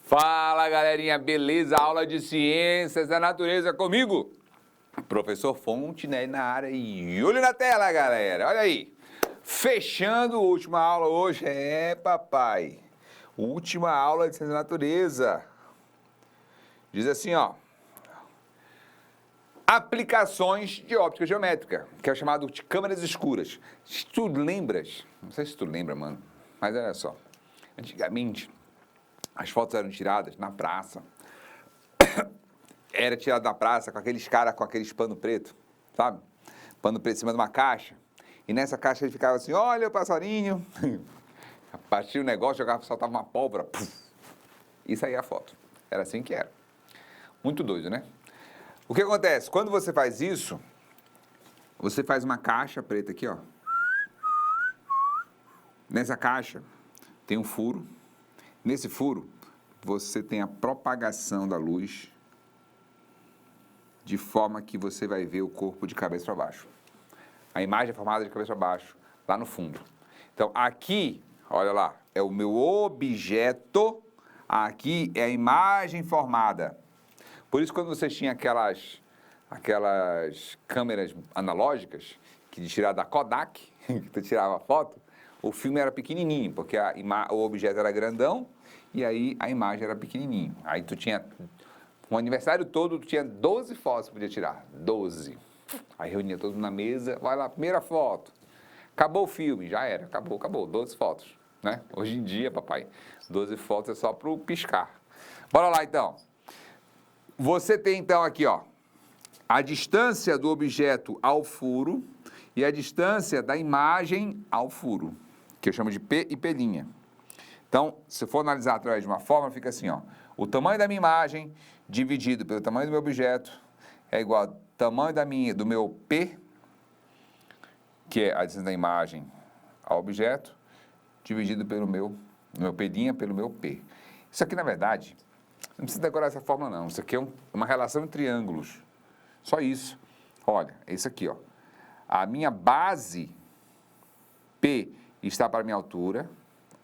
Fala, galerinha, beleza? Aula de Ciências da Natureza comigo, professor Fonte, né, na área. E olho na tela, galera, olha aí. Fechando a última aula hoje, papai. Última aula de Ciências da Natureza. Diz assim, ó. Aplicações de óptica geométrica, que é o chamado de câmeras escuras. Se tu lembras, não sei se tu lembra, mano, mas olha só. Antigamente, as fotos eram tiradas na praça. Era tirado na praça com aqueles caras com aqueles pano preto, sabe? Pano preto em cima de uma caixa. E nessa caixa ele ficava assim, olha o passarinho. Partia o negócio, jogava, soltava uma pólvora. Puf, e saía a foto. Era assim que era. Muito doido, né? O que acontece? Quando você faz isso, você faz uma caixa preta aqui, ó. Nessa caixa tem um furo. Nesse furo, você tem a propagação da luz de forma que você vai ver o corpo de cabeça para baixo. A imagem é formada de cabeça para baixo, lá no fundo. Então, aqui, olha lá, é o meu objeto, aqui é a imagem formada. Por isso, quando vocês tinham aquelas câmeras analógicas, que tirar da Kodak, que tu tirava a foto, o filme era pequenininho, porque o objeto era grandão e aí a imagem era pequenininho. Aí tu tinha, um aniversário todo, tu tinha 12 fotos que podia tirar, 12. Aí reunia todo mundo na mesa, vai lá, primeira foto. Acabou o filme, já era, acabou, 12 fotos, né? Hoje em dia, papai, 12 fotos é só pro piscar. Bora lá, então. Você tem, então, aqui, ó, a distância do objeto ao furo e a distância da imagem ao furo, que eu chamo de P e P'. Então, se for analisar através de uma fórmula, fica assim, ó. O tamanho da minha imagem dividido pelo tamanho do meu objeto é igual ao tamanho do meu P, que é a distância da imagem ao objeto, dividido pelo meu P' pelo meu P. Isso aqui, na verdade, não precisa decorar essa fórmula, não. Isso aqui é uma relação entre ângulos. Só isso. Olha, é isso aqui, ó. A minha base P está para a minha altura,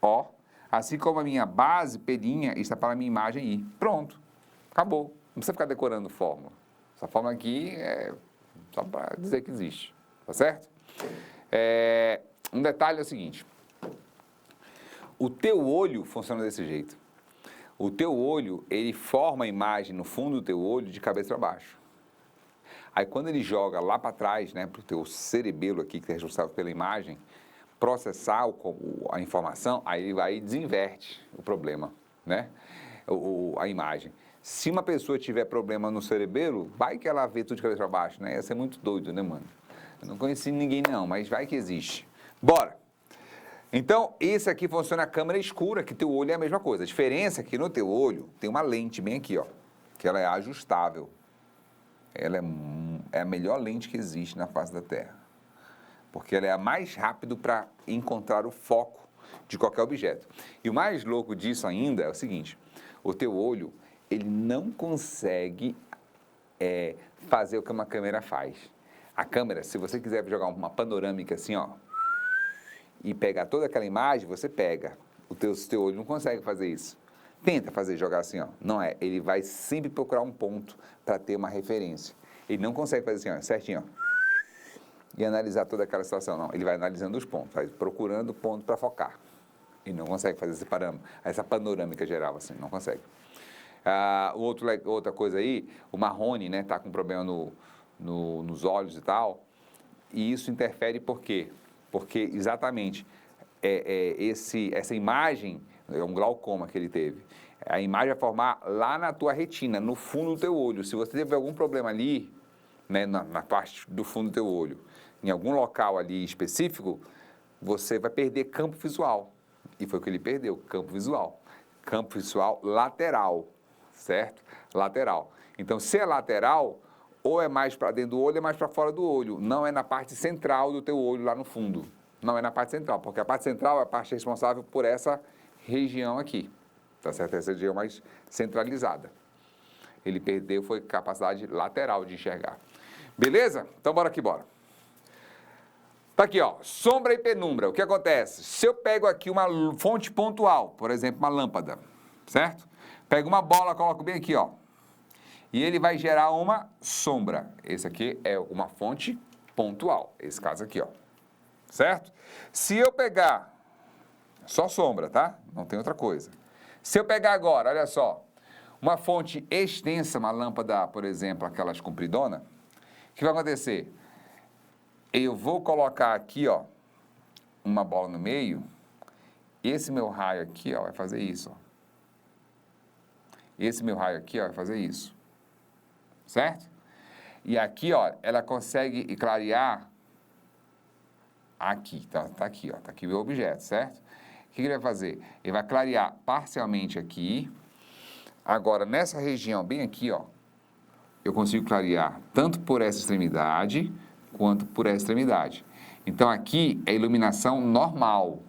O, assim como a minha base P' está para a minha imagem I. Pronto. Acabou. Não precisa ficar decorando fórmula. Essa fórmula aqui é só para dizer que existe. Tá certo? Um detalhe é o seguinte. O teu olho funciona desse jeito. O teu olho, ele forma a imagem no fundo do teu olho de cabeça para baixo. Aí quando ele joga lá para trás, né, para o teu cerebelo aqui, que é responsável pela imagem, processar a informação, aí ele vai e desinverte o problema, né, a imagem. Se uma pessoa tiver problema no cerebelo, vai que ela vê tudo de cabeça para baixo, né? Ia ser muito doido, né, mano? Eu não conheci ninguém não, mas vai que existe. Bora! Então, esse aqui funciona a câmera escura, que teu olho é a mesma coisa. A diferença é que no teu olho tem uma lente bem aqui, ó, que ela é ajustável. Ela é a melhor lente que existe na face da Terra, porque ela é a mais rápida para encontrar o foco de qualquer objeto. E o mais louco disso ainda é o seguinte, o teu olho, ele não consegue fazer o que uma câmera faz. A câmera, se você quiser jogar uma panorâmica assim, ó, e pegar toda aquela imagem, você pega. O teu olho não consegue fazer isso. Tenta jogar assim, ó. Não é, ele vai sempre procurar um ponto para ter uma referência. Ele não consegue fazer assim, ó, certinho, ó, e analisar toda aquela situação, não. Ele vai analisando os pontos, vai procurando ponto para focar. E não consegue fazer esse parâmetro, essa panorâmica geral, assim, não consegue. Outra coisa aí, o Marrone, né, tá com problema nos olhos e tal, e isso interfere por quê? Porque exatamente essa imagem, é um glaucoma que ele teve, a imagem vai formar lá na tua retina, no fundo do teu olho. Se você teve algum problema ali, né, na parte do fundo do teu olho, em algum local ali específico, você vai perder campo visual. E foi o que ele perdeu, campo visual. Campo visual lateral, certo? Lateral. Então, se é lateral, ou é mais para dentro do olho, ou é mais para fora do olho. Não é na parte central do teu olho, lá no fundo. Não é na parte central, porque a parte central é a parte responsável por essa região aqui. Tá certo? Essa região mais centralizada. Ele perdeu, foi capacidade lateral de enxergar. Beleza? Então, bora aqui, bora. Tá aqui, ó, sombra e penumbra. O que acontece? Se eu pego aqui uma fonte pontual, por exemplo, uma lâmpada, certo? Pego uma bola, coloco bem aqui, ó. E ele vai gerar uma sombra. Esse aqui é uma fonte pontual. Esse caso aqui, ó. Certo? Se eu pegar... Só sombra, tá? Não tem outra coisa. Se eu pegar agora, olha só, uma fonte extensa, uma lâmpada, por exemplo, aquelas compridonas, o que vai acontecer? Eu vou colocar aqui, ó, uma bola no meio, esse meu raio aqui, ó, vai fazer isso, ó. Esse meu raio aqui, ó, vai fazer isso. Certo? E aqui, ó, ela consegue clarear aqui, tá aqui, ó, tá aqui o meu objeto, certo? O que ele vai fazer? Ele vai clarear parcialmente aqui. Agora, nessa região, bem aqui, ó, eu consigo clarear tanto por essa extremidade, quanto por essa extremidade. Então, aqui é iluminação normal,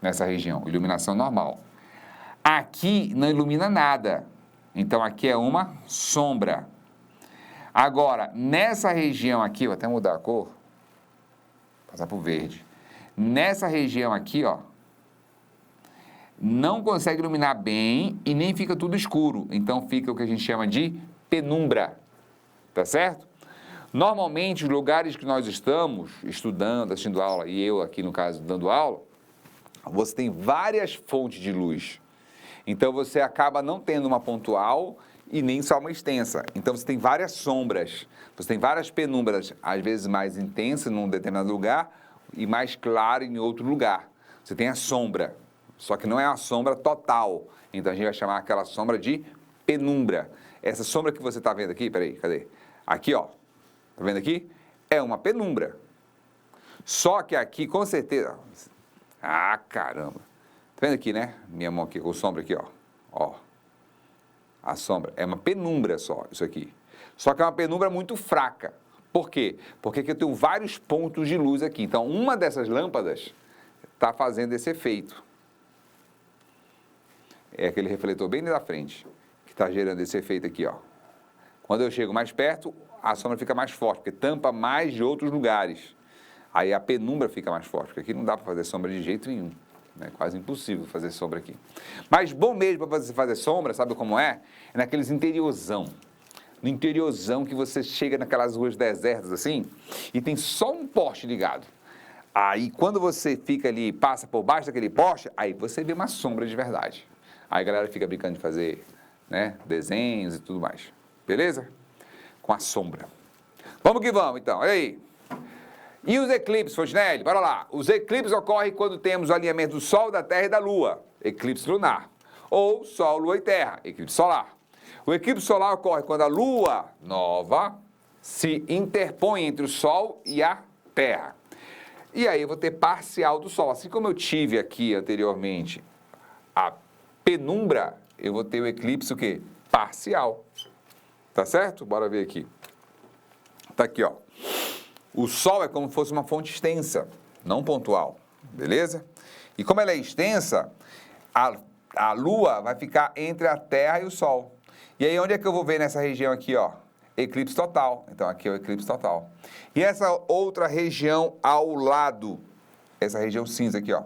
nessa região, iluminação normal. Aqui não ilumina nada, então aqui é uma sombra. Agora, nessa região aqui, vou até mudar a cor, passar para o verde. Nessa região aqui, ó, não consegue iluminar bem e nem fica tudo escuro. Então fica o que a gente chama de penumbra, tá certo? Normalmente, os lugares que nós estamos estudando, assistindo aula, e eu aqui no caso dando aula, você tem várias fontes de luz. Então você acaba não tendo uma pontual e nem só uma extensa. Então você tem várias sombras, você tem várias penumbras, às vezes mais intensas num determinado lugar e mais clara em outro lugar. Você tem a sombra, só que não é a sombra total. Então a gente vai chamar aquela sombra de penumbra. Essa sombra que você está vendo aqui, peraí, cadê? Aqui, ó, tá vendo aqui? É uma penumbra. Só que aqui, com certeza... Ah, caramba! Tá vendo aqui, né? Minha mão aqui, com sombra aqui, ó. Ó. A sombra. É uma penumbra só, isso aqui. Só que é uma penumbra muito fraca. Por quê? Porque aqui eu tenho vários pontos de luz aqui. Então, uma dessas lâmpadas está fazendo esse efeito. É aquele refletor bem na frente, que está gerando esse efeito aqui, ó. Quando eu chego mais perto, a sombra fica mais forte, porque tampa mais de outros lugares. Aí a penumbra fica mais forte, porque aqui não dá para fazer sombra de jeito nenhum. É quase impossível fazer sombra aqui. Mas bom mesmo para você fazer sombra, sabe como é? É naqueles interiorzão. No interiorzão que você chega naquelas ruas desertas assim, e tem só um poste ligado. Aí quando você fica ali, passa por baixo daquele poste, aí você vê uma sombra de verdade. Aí a galera fica brincando de fazer, né, desenhos e tudo mais. Beleza? Com a sombra. Vamos que vamos, então. Olha aí. E os eclipses, Fontinelli? Bora lá. Os eclipses ocorrem quando temos o alinhamento do Sol, da Terra e da Lua. Eclipse lunar. Ou Sol, Lua e Terra. Eclipse solar. O eclipse solar ocorre quando a Lua nova se interpõe entre o Sol e a Terra. E aí eu vou ter parcial do Sol. Assim como eu tive aqui anteriormente a penumbra, eu vou ter o eclipse o quê? Parcial. Tá certo? Bora ver aqui. Tá aqui, ó. O Sol é como se fosse uma fonte extensa, não pontual, beleza? E como ela é extensa, a Lua vai ficar entre a Terra e o Sol. E aí onde é que eu vou ver nessa região aqui, ó? Eclipse total. Então aqui é o eclipse total. E essa outra região ao lado, essa região cinza aqui, ó,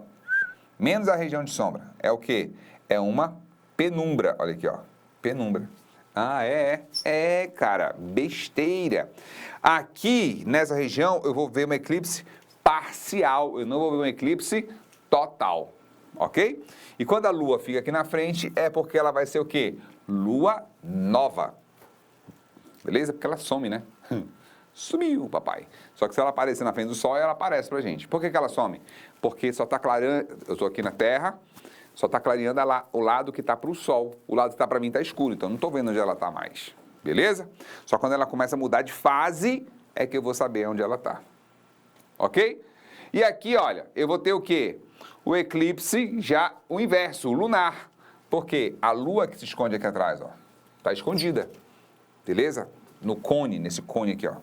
menos a região de sombra, é o quê? É uma penumbra. Olha aqui, ó, penumbra. Ah, cara, besteira. Aqui, nessa região, eu vou ver um eclipse parcial, eu não vou ver um eclipse total, ok? E quando a Lua fica aqui na frente, é porque ela vai ser o quê? Lua nova. Beleza? Porque ela some, né? Sumiu, papai. Só que se ela aparecer na frente do Sol, ela aparece pra gente. Por que ela some? Porque só está clareando, eu estou aqui na Terra, só está clareando o lado que está para o Sol. O lado que está para mim está escuro, então não estou vendo onde ela está mais. Beleza? Só quando ela começa a mudar de fase, é que eu vou saber onde ela está. Ok? E aqui, olha, eu vou ter o quê? O eclipse já o inverso, o lunar. Porque a Lua que se esconde aqui atrás, ó, está escondida. Beleza? No cone, nesse cone aqui, ó.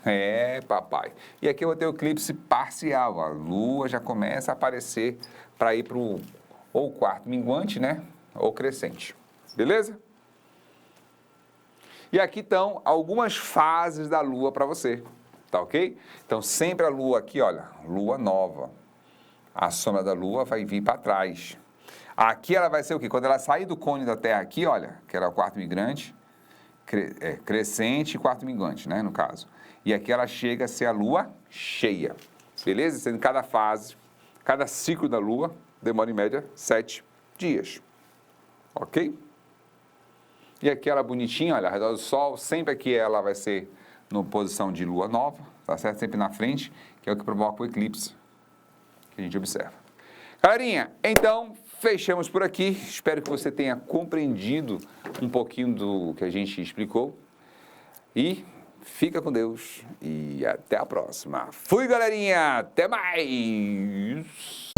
É, papai. E aqui eu vou ter o eclipse parcial. A Lua já começa a aparecer para ir para o ou quarto minguante, né? Ou crescente. Beleza? E aqui estão algumas fases da Lua para você. Tá ok? Então sempre a Lua aqui, olha, Lua nova. A sombra da Lua vai vir para trás. Aqui ela vai ser o quê? Quando ela sair do cone da Terra aqui, olha, que era o quarto migrante, crescente e quarto minguante, né, no caso. E aqui ela chega a ser a Lua cheia, beleza? Sendo cada fase, cada ciclo da Lua demora em média 7 dias, ok? E aqui ela bonitinha, olha, ao redor do Sol, sempre aqui ela vai ser na posição de Lua nova, tá certo? Sempre na frente, que é o que provoca o eclipse que a gente observa. Galerinha, então fechamos por aqui. Espero que você tenha compreendido um pouquinho do que a gente explicou. E fica com Deus e até a próxima. Fui, galerinha! Até mais!